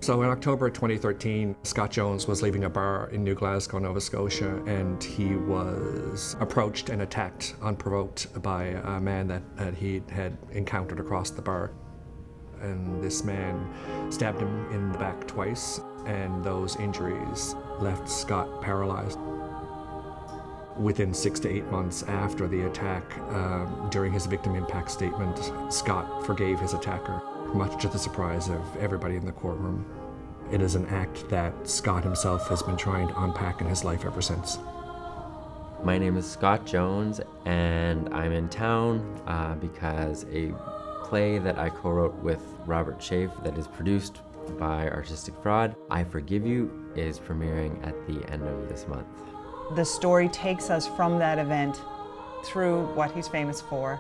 So in October 2013, Scott Jones was leaving a bar in New Glasgow, Nova Scotia, and he was approached and attacked unprovoked by a man that he had encountered across the bar. And this man stabbed him in the back twice, and those injuries left Scott paralyzed. Within 6 to 8 months after the attack, during his victim impact statement, Scott forgave his attacker, much to the surprise of everybody in the courtroom. It is an act that Scott himself has been trying to unpack in his life ever since. My name is Scott Jones, and I'm in town because a play that I co-wrote with Robert Schaaf that is produced by Artistic Fraud, I Forgive You, is premiering at the end of this month. The story takes us from that event through what he's famous for,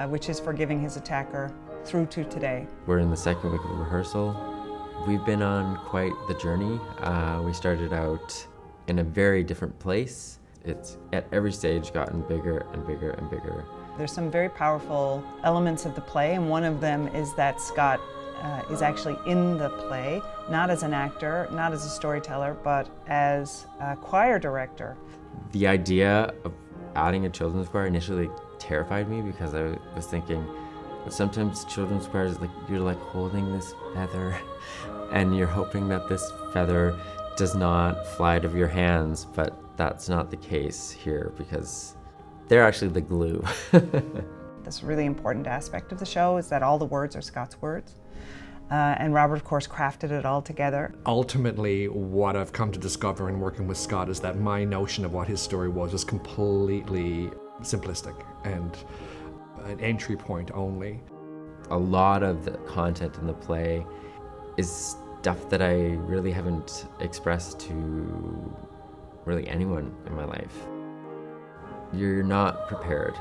which is forgiving his attacker, through to today. We're in the second week of rehearsal. We've been on quite the journey. We started out in a very different place. It's at every stage gotten bigger and bigger and bigger. There's some very powerful elements of the play, and one of them is that Scott is actually in the play, not as an actor, not as a storyteller, but as a choir director. The idea of adding a children's choir initially terrified me because I was thinking, sometimes children's choirs, like you're like holding this feather and you're hoping that this feather does not fly out of your hands, but that's not the case here because they're actually the glue. This really important aspect of the show is that all the words are Scott's words. And Robert, of course, crafted it all together. Ultimately, what I've come to discover in working with Scott is that my notion of what his story was completely simplistic and an entry point only. A lot of the content in the play is stuff that I really haven't expressed to really anyone in my life. You're not prepared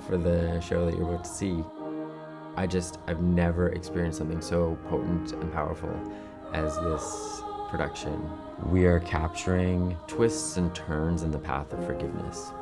for the show that you're about to see. I've never experienced something so potent and powerful as this production. We are capturing twists and turns in the path of forgiveness.